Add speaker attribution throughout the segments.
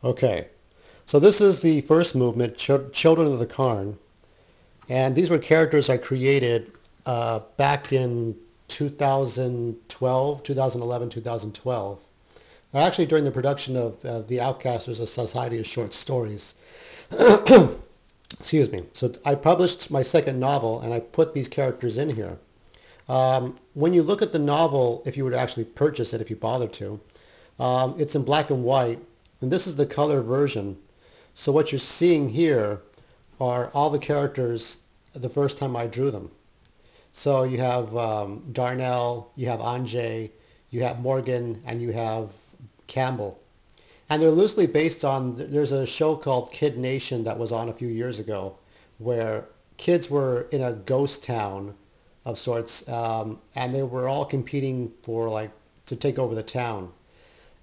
Speaker 1: Okay, so this is the first movement, Children of the Carn, and these were characters I created back in 2012, 2011, 2012. Actually, during the production of The Outcasters, a Society of Short Stories. Excuse me. So I published my second novel, and I put these characters in here. When you look at the novel, if you were to actually purchase it, if you bother to, it's in black and white, and this is the color version. So what you're seeing here are all the characters the first time I drew them. So you have Darnell, you have Anjay, you have Morgan, and you have Campbell. And they're loosely based on, there's a show called Kid Nation that was on a few years ago where kids were in a ghost town of sorts, and they were all competing for like to take over the town.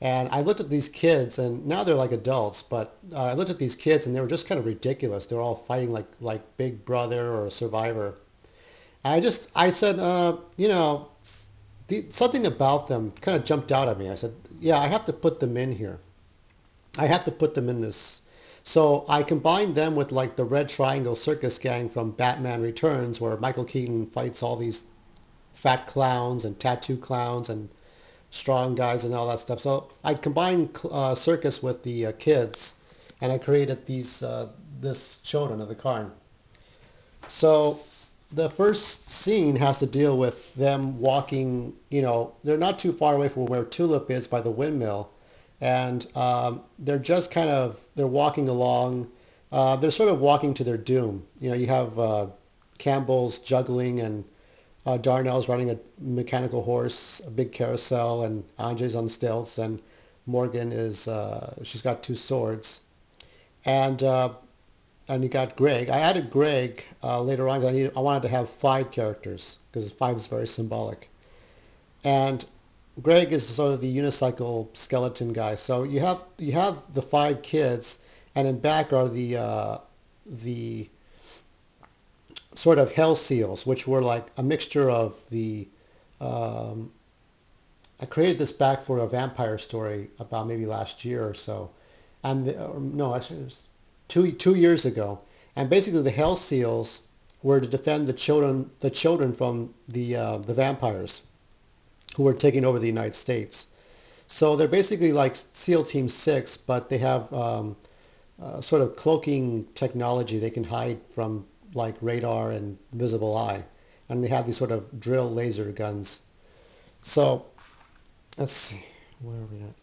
Speaker 1: And I looked at these kids, and now they're like adults, but I looked at these kids, and they were just kind of ridiculous. They were all fighting like Big Brother or Survivor. And I said, something about them kind of jumped out at me. I said, yeah, I have to put them in here. I have to put them in this. So I combined them with like the Red Triangle Circus Gang from Batman Returns, where Michael Keaton fights all these fat clowns and tattoo clowns and strong guys and all that stuff. So I combined circus with the kids, and I created this Children of the Carn. So the first scene has to deal with them walking. They're not too far away from where Tulip is by the windmill, and they're just they're walking along. They're sort of walking to their doom. You have Campbell's juggling, and Darnell's riding a mechanical horse, a big carousel, and Anjay's on stilts, and Morgan is she's got two swords, and you got Greg. I added Greg later on because I wanted to have five characters because five is very symbolic, and Greg is sort of the unicycle skeleton guy. So you have the five kids, and in back are the sort of hell seals, which were like a mixture of the. I created this back for a vampire story about maybe last year or so, and no, actually it was two years ago. And basically, the hell seals were to defend the children from the vampires who were taking over the United States. So they're basically like SEAL Team 6, but they have sort of cloaking technology. They can hide from like radar and visible eye. And they have these sort of drill laser guns. So let's see, where are we at?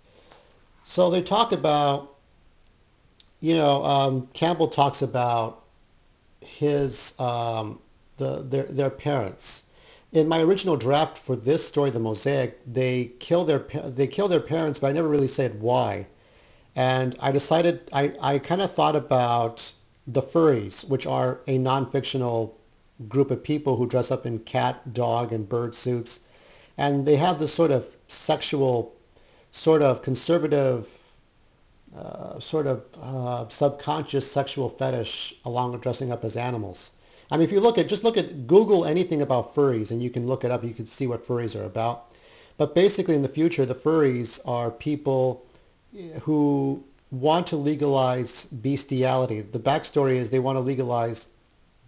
Speaker 1: So they talk about, Campbell talks about his their parents. In my original draft for this story, the Mosaic, they kill their parents, but I never really said why. And I decided I kind of thought about the furries, which are a non-fictional group of people who dress up in cat, dog, and bird suits, and they have this sort of sexual, sort of conservative, subconscious sexual fetish along with dressing up as animals. I mean, if you just look at Google anything about furries, and you can look it up. You can see what furries are about. But basically, in the future, the furries are people who want to legalize bestiality. The backstory is they want to legalize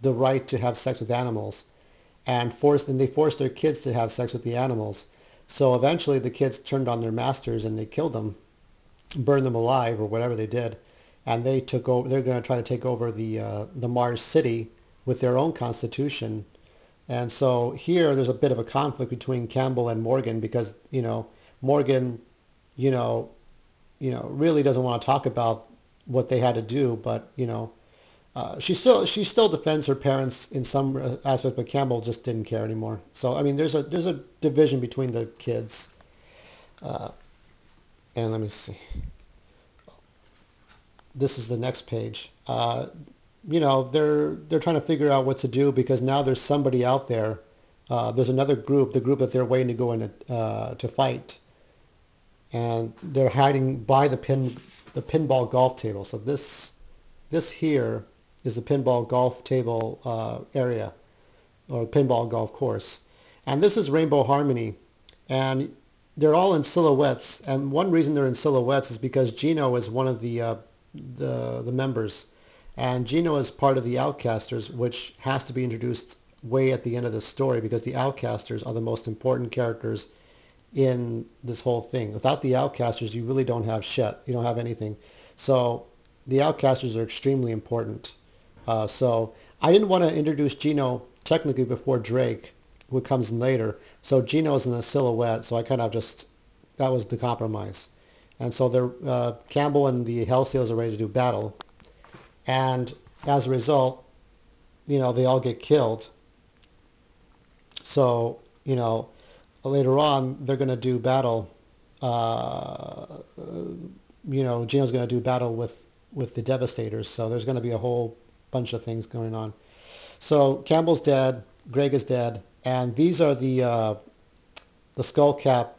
Speaker 1: the right to have sex with animals, and they force their kids to have sex with the animals. So eventually, the kids turned on their masters and they killed them, burned them alive, or whatever they did, and they took over. They're going to try to take over the Mars City with their own constitution. And so here there's a bit of a conflict between Campbell and Morgan because, Morgan, you know, really doesn't want to talk about what they had to do, but, she still defends her parents in some aspect, but Campbell just didn't care anymore. So, I mean, there's a division between the kids. And let me see. This is the next page. They're trying to figure out what to do because now there's somebody out there. There's another group, the group that they're waiting to go in to fight, and they're hiding by the pinball golf table. So this here is the pinball golf table area, or pinball golf course, and this is Rainbow Harmony, and they're all in silhouettes, and one reason they're in silhouettes is because Gino is one of the members, and Gino is part of the Outcasters, which has to be introduced way at the end of the story because the Outcasters are the most important characters in this whole thing. Without the Outcasters, you really don't have shit. You don't have anything. So the Outcasters are extremely important. So I didn't want to introduce Gino technically before Drake, who comes in later. So Gino's in a silhouette. So I kind of just, that was the compromise. And so they're, Campbell and the Hell Seals are ready to do battle. And as a result, they all get killed. So, later on, they're going to do battle. Gino's going to do battle with the Devastators. So there's going to be a whole bunch of things going on. So Campbell's dead, Greg is dead, and these are the Skullcap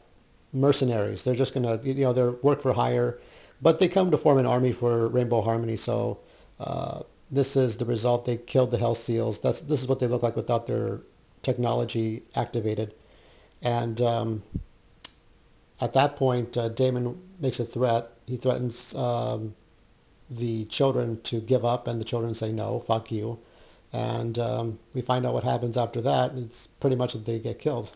Speaker 1: mercenaries. They're just going to, they're work for hire, but they come to form an army for Rainbow Harmony. So this is the result. They killed the Hell Seals. This is what they look like without their technology activated. And at that point, Damon makes a threat. He threatens the children to give up, and the children say, no, fuck you. And we find out what happens after that. It's pretty much that they get killed.